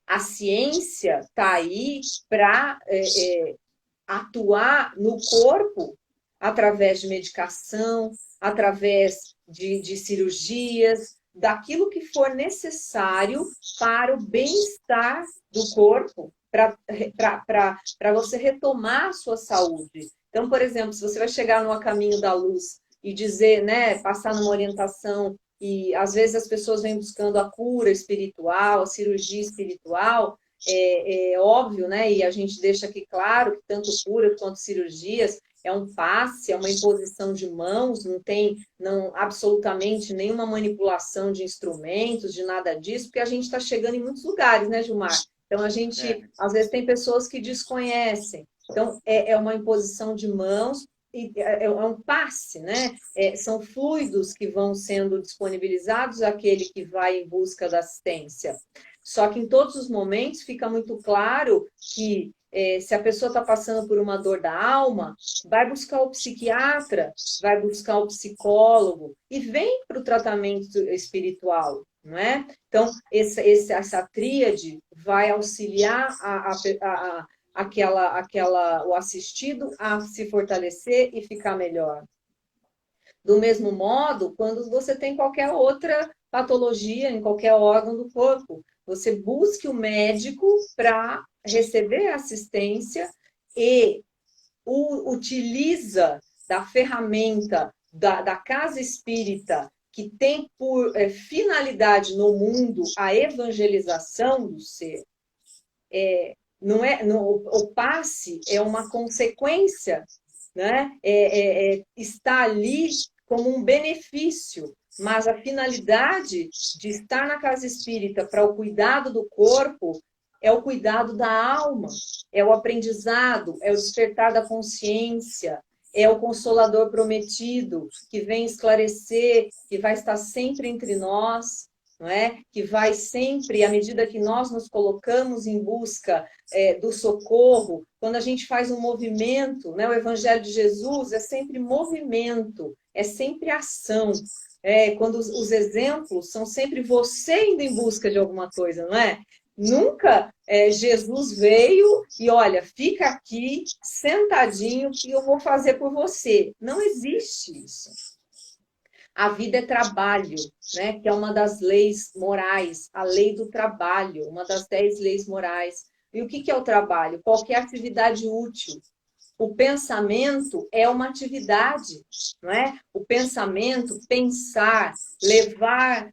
A ciência está aí para atuar no corpo através de medicação, através de cirurgias, daquilo que for necessário para o bem-estar do corpo, para você retomar a sua saúde. Então, por exemplo, se você vai chegar no caminho da luz e dizer, né, passar numa orientação, e às vezes as pessoas vêm buscando a cura espiritual, a cirurgia espiritual, é óbvio, né? E a gente deixa aqui claro que tanto curas quanto cirurgias é um passe, é uma imposição de mãos, não absolutamente nenhuma manipulação de instrumentos, de nada disso, porque a gente está chegando em muitos lugares, né, Gilmar? Então, a gente, às vezes, tem pessoas que desconhecem. Então, é uma imposição de mãos, é um passe, né? São fluidos que vão sendo disponibilizados àquele que vai em busca da assistência. Só que em todos os momentos fica muito claro que se a pessoa está passando por uma dor da alma, vai buscar o psiquiatra, vai buscar o psicólogo e vem para o tratamento espiritual, não é? Então, essa tríade vai auxiliar o assistido a se fortalecer e ficar melhor. Do mesmo modo, quando você tem qualquer outra patologia em qualquer órgão do corpo, você busque o médico para receber assistência e utiliza da ferramenta da casa espírita, que tem por finalidade no mundo a evangelização do ser, o passe é uma consequência, né? Está ali como um benefício, mas a finalidade de estar na casa espírita para o cuidado do corpo é o cuidado da alma, é o aprendizado, é o despertar da consciência, é o Consolador prometido, que vem esclarecer, que vai estar sempre entre nós, não é? Que vai sempre, à medida que nós nos colocamos em busca do socorro, quando a gente faz um movimento, né? O Evangelho de Jesus é sempre movimento, é sempre ação. Quando os exemplos são sempre você indo em busca de alguma coisa, não é? Nunca Jesus veio e, olha, fica aqui sentadinho que eu vou fazer por você. Não existe isso. A vida é trabalho, né? Que é uma das leis morais, a lei do trabalho, uma das 10 leis morais. E o que é o trabalho? Qualquer atividade útil. O pensamento é uma atividade, não é? O pensamento, pensar, levar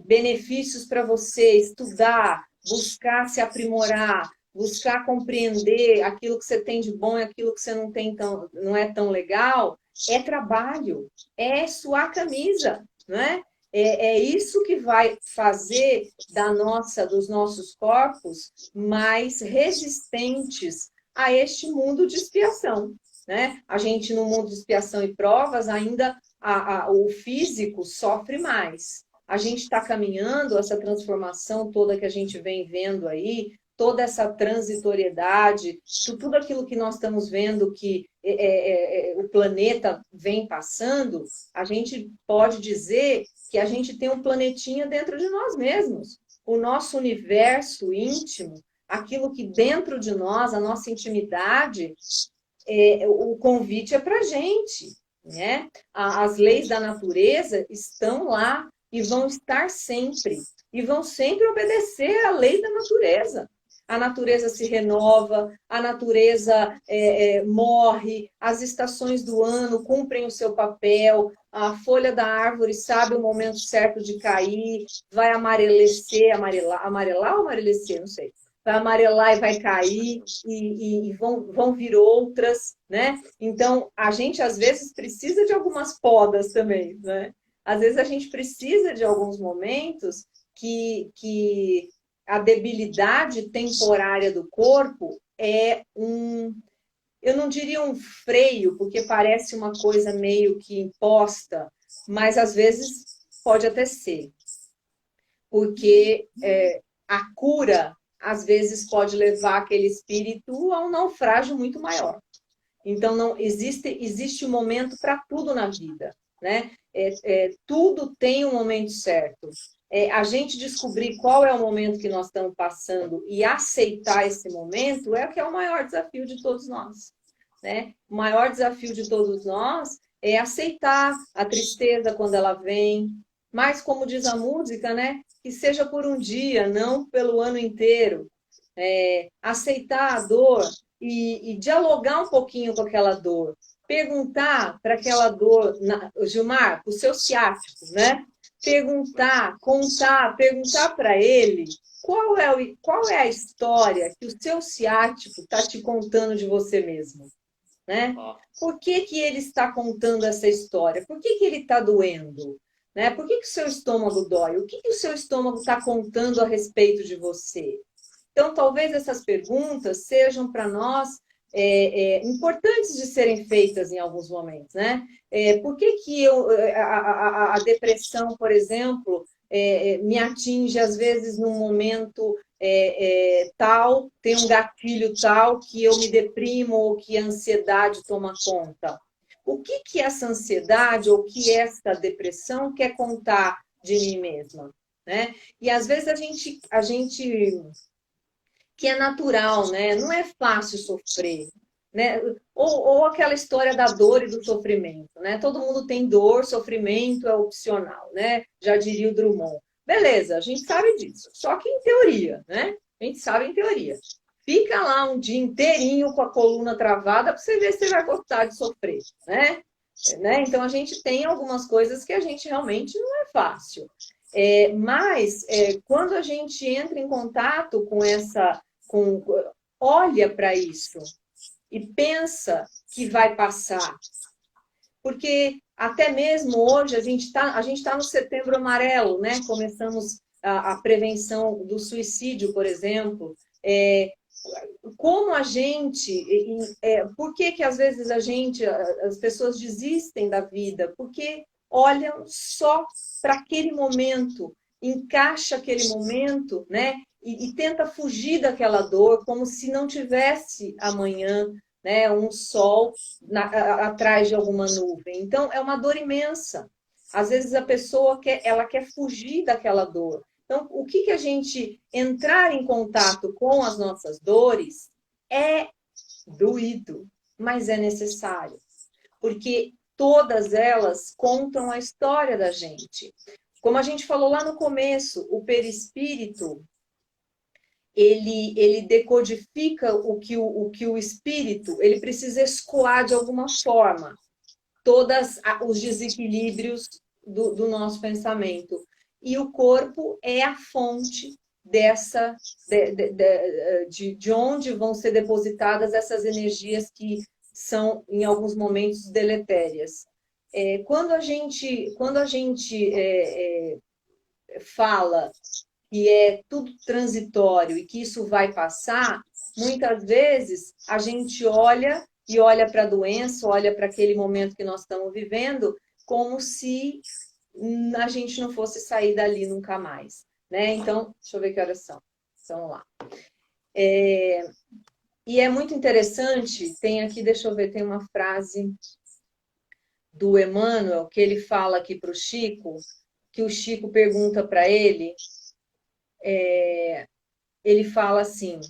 benefícios para você, estudar, buscar se aprimorar, buscar compreender aquilo que você tem de bom e aquilo que você não é tão legal, é trabalho, é suar camisa, não é? É isso que vai fazer dos nossos corpos mais resistentes a este mundo de expiação, né? A gente, no mundo de expiação e provas, ainda o físico sofre mais. A gente está caminhando essa transformação toda que a gente vem vendo aí, toda essa transitoriedade, tudo aquilo que nós estamos vendo que o planeta vem passando, a gente pode dizer que a gente tem um planetinha dentro de nós mesmos. O nosso universo íntimo, aquilo que dentro de nós, a nossa intimidade, o convite é para a gente, né? As leis da natureza estão lá e vão estar sempre. E vão sempre obedecer à lei da natureza. A natureza se renova, a natureza morre, as estações do ano cumprem o seu papel, a folha da árvore sabe o momento certo de cair, vai amarelar ou amarecer, não sei. Vai amarelar e vai cair, e vão vir outras, né? Então, a gente, às vezes, precisa de algumas podas também, né? Às vezes, a gente precisa de alguns momentos que a debilidade temporária do corpo é eu não diria um freio, porque parece uma coisa meio que imposta, mas às vezes pode até ser. Porque a cura, às vezes, pode levar aquele espírito a um naufrágio muito maior. Então, não existe um momento para tudo na vida, né? Tudo tem um momento certo. A gente descobrir qual é o momento que nós estamos passando e aceitar esse momento é o que é o maior desafio de todos nós, né? O maior desafio de todos nós é aceitar a tristeza quando ela vem, mas, como diz a música, né? Que seja por um dia, não pelo ano inteiro. Aceitar a dor e dialogar um pouquinho com aquela dor. Perguntar para aquela dor, Gilmar, o seu ciático, né? Perguntar para ele qual é a história que o seu ciático está te contando de você mesmo, né? Por que ele está contando essa história? Por que ele está doendo? Né? Por que o seu estômago dói? O que o seu estômago está contando a respeito de você? Então, talvez essas perguntas sejam para nós importantes de serem feitas em alguns momentos, né? Por que a depressão, por exemplo, me atinge às vezes num momento tal, tem um gatilho tal que eu me deprimo ou que a ansiedade toma conta? O que essa ansiedade ou que essa depressão quer contar de mim mesma, né? E às vezes a gente que é natural, né? Não é fácil sofrer, né? Ou aquela história da dor e do sofrimento, né? Todo mundo tem dor, sofrimento é opcional, né? Já diria o Drummond. Beleza, a gente sabe disso. Só que em teoria, né? A gente sabe em teoria. Fica lá um dia inteirinho com a coluna travada para você ver se você vai gostar de sofrer, né? Então, a gente tem algumas coisas que a gente realmente não é fácil. Mas, quando a gente entra em contato com olha para isso e pensa que vai passar. Porque até mesmo hoje a gente tá no Setembro Amarelo, né? Começamos a prevenção do suicídio, por exemplo. Como a gente, por que às vezes as pessoas desistem da vida? Porque olham só para aquele momento, encaixa aquele momento, né? E tenta fugir daquela dor como se não tivesse amanhã, né? Um sol atrás de alguma nuvem. Então, é uma dor imensa. Às vezes a pessoa quer fugir daquela dor. Então, o que a gente entrar em contato com as nossas dores é doído, mas é necessário, porque todas elas contam a história da gente. Como a gente falou lá no começo, o perispírito, ele decodifica o que o espírito, ele precisa escoar de alguma forma todos os desequilíbrios do nosso pensamento. E o corpo é a fonte de onde vão ser depositadas essas energias que são, em alguns momentos, deletérias. Quando a gente fala que é tudo transitório e que isso vai passar, muitas vezes a gente olha para a doença, olha para aquele momento que nós estamos vivendo, como se a gente não fosse sair dali nunca mais, né? Então, deixa eu ver que horas são. Vamos lá. E é muito interessante, tem aqui, deixa eu ver, tem uma frase do Emmanuel, que ele fala aqui para o Chico, que o Chico pergunta para ele, ele fala assim,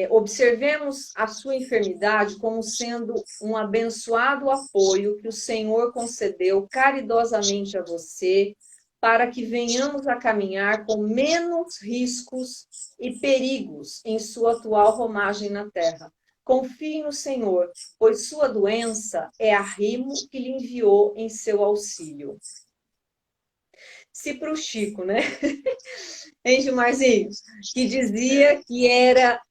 observemos a sua enfermidade como sendo um abençoado apoio que o Senhor concedeu caridosamente a você, para que venhamos a caminhar com menos riscos e perigos em sua atual romagem na Terra. Confie no Senhor, pois sua doença é arrimo que lhe enviou em seu auxílio. Se para o Chico, né? Hein, Gilmarzinho? Que dizia que era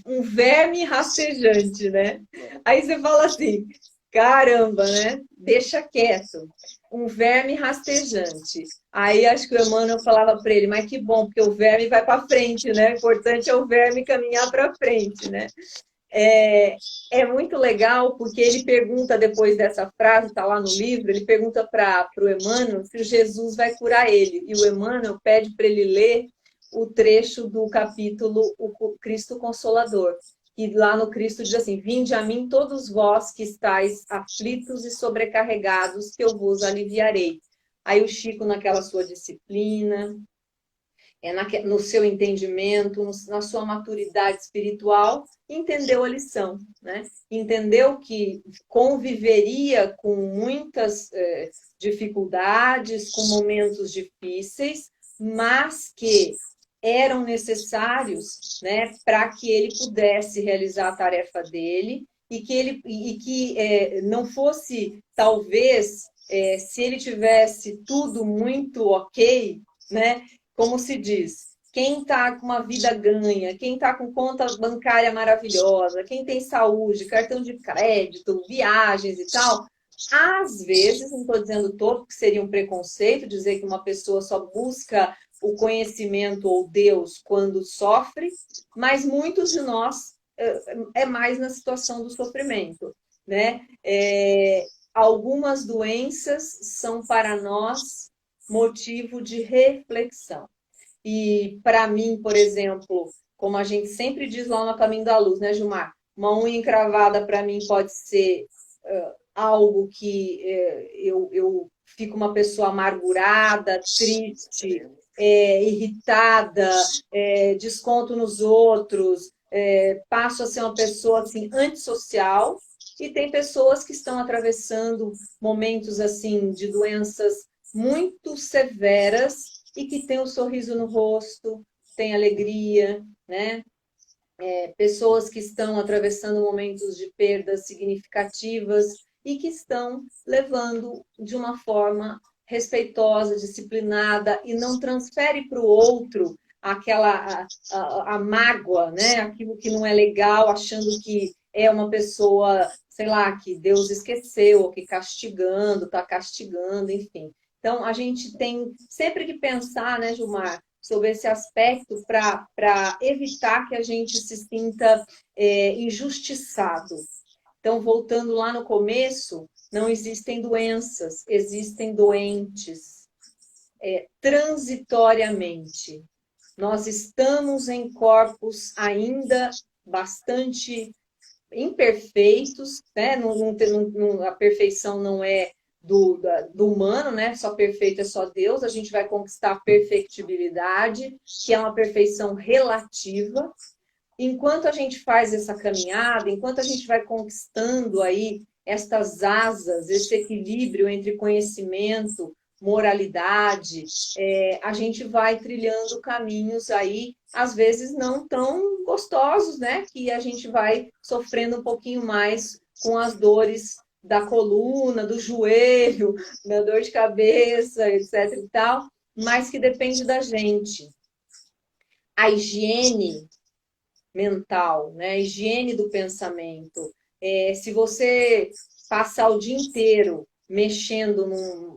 um verme rastejante, né? Aí você fala assim, caramba, né? Deixa quieto. Um verme rastejante. Aí acho que o Emmanuel falava para ele, mas que bom, porque o verme vai para frente, né? O importante é o verme caminhar para frente, né? É muito legal, porque ele pergunta depois dessa frase, está lá no livro, ele pergunta para o Emmanuel se Jesus vai curar ele. E o Emmanuel pede para ele ler o trecho do capítulo O Cristo Consolador. E lá no Cristo diz assim, vinde a mim todos vós que estáis aflitos e sobrecarregados, que eu vos aliviarei. Aí o Chico, naquela sua disciplina, no seu entendimento, na sua maturidade espiritual, entendeu a lição, né? Entendeu que conviveria com muitas dificuldades, com momentos difíceis, mas que eram necessários, né, para que ele pudesse realizar a tarefa dele e que não fosse, talvez, se ele tivesse tudo muito ok, né? Como se diz, quem está com uma vida ganha, quem está com conta bancária maravilhosa, quem tem saúde, cartão de crédito, viagens e tal, às vezes, não estou dizendo todo, porque seria um preconceito dizer que uma pessoa só busca o conhecimento ou Deus quando sofre, mas muitos de nós é mais na situação do sofrimento, né? Algumas doenças são para nós motivo de reflexão. E para mim, por exemplo, como a gente sempre diz lá no Caminho da Luz, né, Gilmar? Uma unha encravada para mim pode ser algo que eu fico uma pessoa amargurada, triste, irritada, desconto nos outros, passo a ser uma pessoa assim, antissocial, e tem pessoas que estão atravessando momentos assim de doenças muito severas e que tem um sorriso no rosto, tem alegria, né? pessoas que estão atravessando momentos de perdas significativas e que estão levando de uma forma respeitosa, disciplinada e não transfere para o outro a mágoa, né? Aquilo que não é legal, achando que é uma pessoa, sei lá, que Deus esqueceu, ou que castigando, está castigando, enfim. Então, a gente tem sempre que pensar, né, Gilmar, sobre esse aspecto para evitar que a gente se sinta injustiçado. Então, voltando lá no começo, não existem doenças, existem doentes, transitoriamente. Nós estamos em corpos ainda bastante imperfeitos, né? A perfeição não é do humano, né? Só perfeito é só Deus. A gente vai conquistar a perfectibilidade, que é uma perfeição relativa. Enquanto a gente faz essa caminhada, enquanto a gente vai conquistando aí estas asas, esse equilíbrio entre conhecimento, moralidade, a gente vai trilhando caminhos aí, às vezes não tão gostosos, né? Que a gente vai sofrendo um pouquinho mais com as dores da coluna, do joelho, da dor de cabeça, etc e tal, mas que depende da gente. A higiene mental, né? A higiene do pensamento. Se você passar o dia inteiro mexendo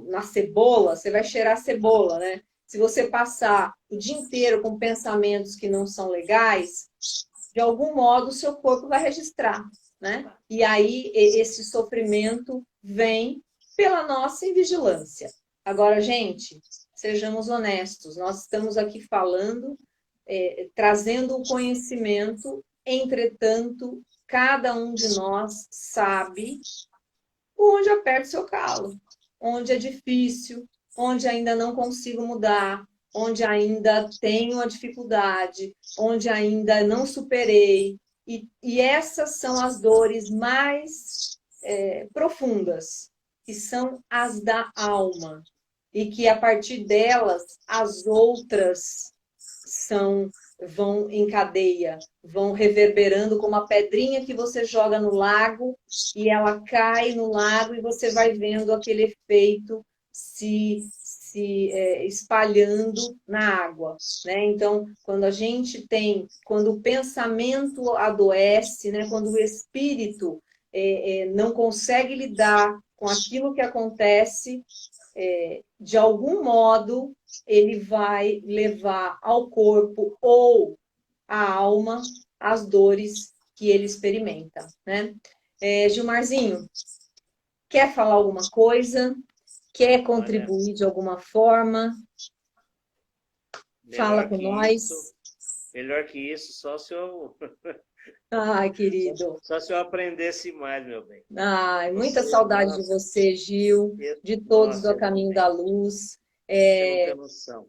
na cebola, você vai cheirar a cebola, né? Se você passar o dia inteiro com pensamentos que não são legais, de algum modo o seu corpo vai registrar, né? E aí esse sofrimento vem pela nossa invigilância. Agora, gente, sejamos honestos, nós estamos aqui falando trazendo o conhecimento, entretanto, cada um de nós sabe onde aperta o seu calo, onde é difícil, onde ainda não consigo mudar, onde ainda tenho a dificuldade, onde ainda não superei. E essas são as dores mais profundas, que são as da alma. E que, a partir delas, as outras vão em cadeia, vão reverberando como uma pedrinha que você joga no lago e ela cai no lago e você vai vendo aquele efeito se espalhando na água, né? Então, quando o pensamento adoece, né? Quando o espírito não consegue lidar com aquilo que acontece, de algum modo ele vai levar ao corpo ou à alma as dores que ele experimenta, né? Gilmarzinho, quer falar alguma coisa? Quer contribuir de alguma forma? Fala com nós. Melhor que isso, só se eu... Ai, querido. Só se eu aprendesse mais, meu bem. Ai, muita saudade de você, Gil, de todos do Caminho da Luz. Você não tem noção.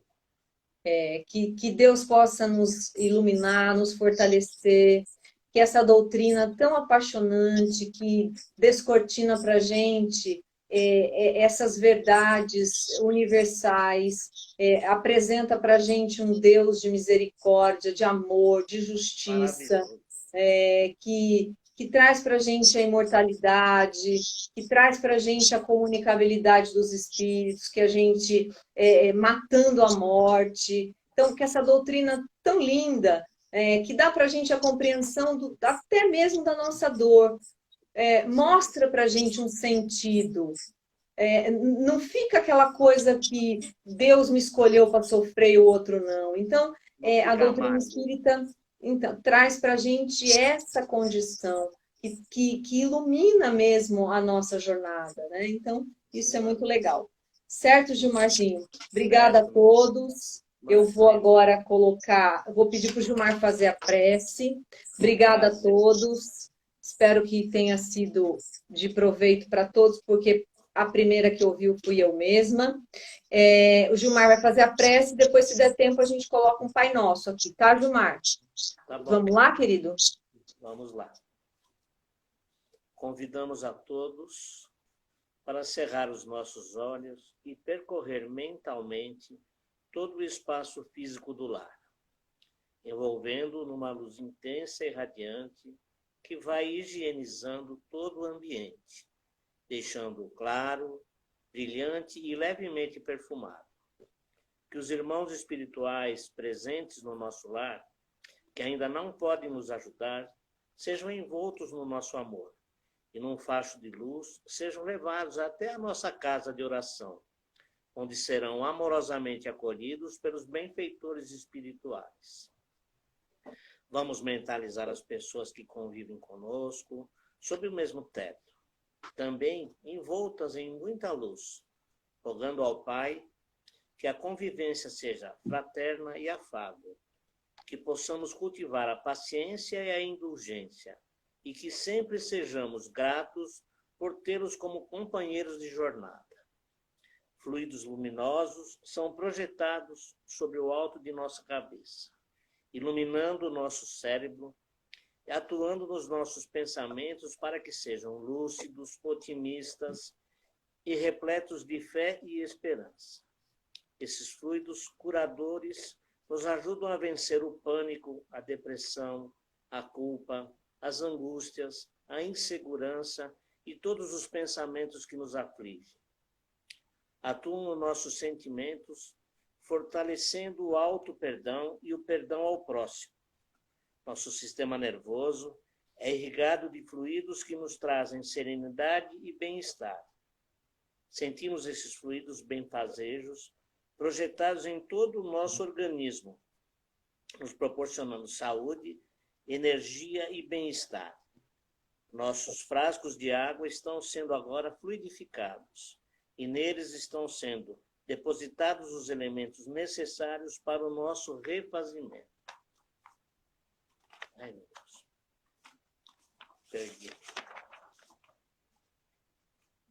Que Deus possa nos iluminar, nos fortalecer, que essa doutrina tão apaixonante, que descortina para a gente essas verdades universais, apresenta para a gente um Deus de misericórdia, de amor, de justiça, que traz para a gente a imortalidade, que traz para a gente a comunicabilidade dos espíritos, que a gente matando a morte. Então, que essa doutrina tão linda, que dá para a gente a compreensão até mesmo da nossa dor, mostra para a gente um sentido. Não fica aquela coisa que Deus me escolheu para sofrer e o outro não. Então, a doutrina espírita traz para a gente essa condição que ilumina mesmo a nossa jornada, né? Então, isso é muito legal. Certo, Gilmarzinho? Obrigada a todos. Eu vou agora vou pedir para o Gilmar fazer a prece. Obrigada a todos. Espero que tenha sido de proveito para todos, porque a primeira que ouviu fui eu mesma. O Gilmar vai fazer a prece, depois, se der tempo, a gente coloca um Pai Nosso aqui, tá, Gilmar? Tá bom. Vamos lá, querido? Vamos lá. Convidamos a todos para cerrar os nossos olhos e percorrer mentalmente todo o espaço físico do lar. envolvendo numa luz intensa e radiante que vai higienizando todo o ambiente, deixando-o claro, brilhante e levemente perfumado. Que os irmãos espirituais presentes no nosso lar, que ainda não podem nos ajudar, sejam envoltos no nosso amor e num facho de luz sejam levados até a nossa casa de oração, onde serão amorosamente acolhidos pelos benfeitores espirituais. Vamos mentalizar as pessoas que convivem conosco sob o mesmo teto, também envoltas em muita luz, rogando ao Pai que a convivência seja fraterna e afável, que possamos cultivar a paciência e a indulgência, e que sempre sejamos gratos por tê-los como companheiros de jornada. Fluidos luminosos são projetados sobre o alto de nossa cabeça, iluminando o nosso cérebro e atuando nos nossos pensamentos para que sejam lúcidos, otimistas e repletos de fé e esperança. Esses fluidos curadores nos ajudam a vencer o pânico, a depressão, a culpa, as angústias, a insegurança e todos os pensamentos que nos afligem. Atuam nos nossos sentimentos, fortalecendo o auto-perdão e o perdão ao próximo. Nosso sistema nervoso é irrigado de fluidos que nos trazem serenidade e bem-estar. Sentimos esses fluidos benfazejos projetados em todo o nosso organismo, nos proporcionando saúde, energia e bem-estar. Nossos frascos de água estão sendo agora fluidificados e neles estão sendo depositados os elementos necessários para o nosso refazimento. Ai, meu Deus. Perdi.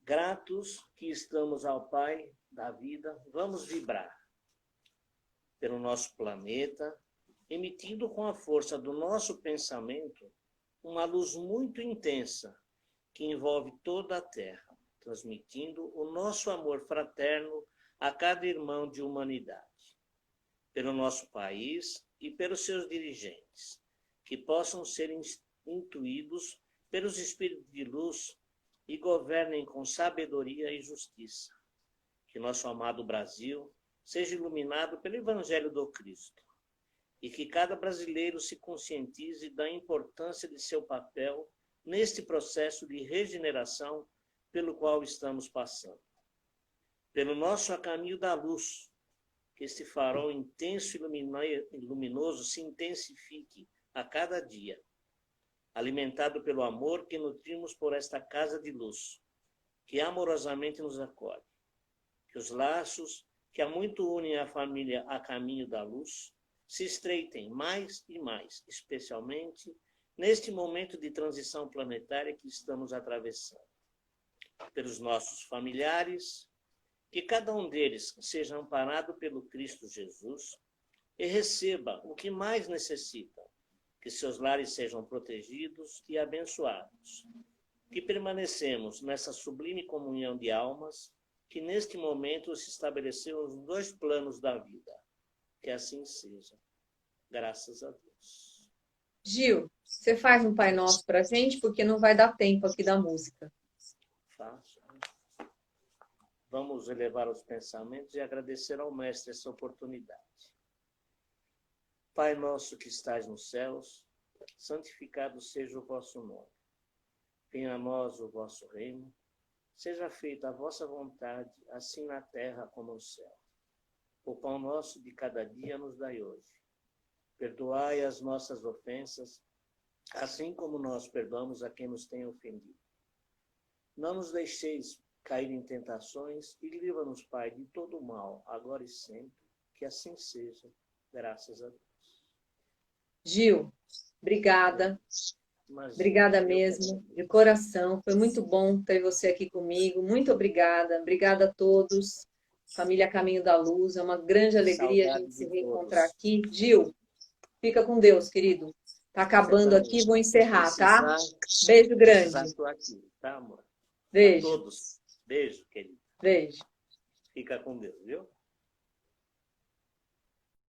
Gratos que estamos ao Pai da vida, vamos vibrar pelo nosso planeta, emitindo com a força do nosso pensamento uma luz muito intensa que envolve toda a Terra, transmitindo o nosso amor fraterno a cada irmão de humanidade, pelo nosso país e pelos seus dirigentes, que possam ser intuídos pelos espíritos de luz e governem com sabedoria e justiça. Que nosso amado Brasil seja iluminado pelo Evangelho do Cristo e que cada brasileiro se conscientize da importância de seu papel neste processo de regeneração pelo qual estamos passando. Pelo nosso caminho da luz, que este farol intenso e luminoso se intensifique a cada dia, alimentado pelo amor que nutrimos por esta casa de luz, que amorosamente nos acolhe. Que os laços que há muito unem a família a caminho da luz se estreitem mais e mais, especialmente neste momento de transição planetária que estamos atravessando. Pelos nossos familiares, que cada um deles seja amparado pelo Cristo Jesus e receba o que mais necessitam, que seus lares sejam protegidos e abençoados, que permanecemos nessa sublime comunhão de almas, que neste momento se estabeleceu os dois planos da vida. Que assim seja. Graças a Deus. Gil, você faz um Pai Nosso pra gente, porque não vai dar tempo aqui da música. Faço. Vamos elevar os pensamentos e agradecer ao Mestre essa oportunidade. Pai nosso que estais nos céus, santificado seja o vosso nome. Venha a nós o vosso reino. Seja feita a vossa vontade, assim na terra como no céu. O pão nosso de cada dia nos dai hoje. Perdoai as nossas ofensas, assim como nós perdoamos a quem nos tem ofendido. Não nos deixeis cair em tentações e livra-nos, Pai, de todo o mal, agora e sempre. Que assim seja, graças a Deus. Gil, obrigada. Obrigada mesmo, de coração. Foi muito bom ter você aqui comigo. Muito obrigada. Obrigada a todos. Família Caminho da Luz. É uma grande alegria a gente se reencontrar aqui. Gil, fica com Deus, querido. Tá acabando aqui, vou encerrar, tá? Beijo grande. Estou aqui, tá, amor? Beijo. A todos. Beijo, querido. Beijo. Fica com Deus, viu?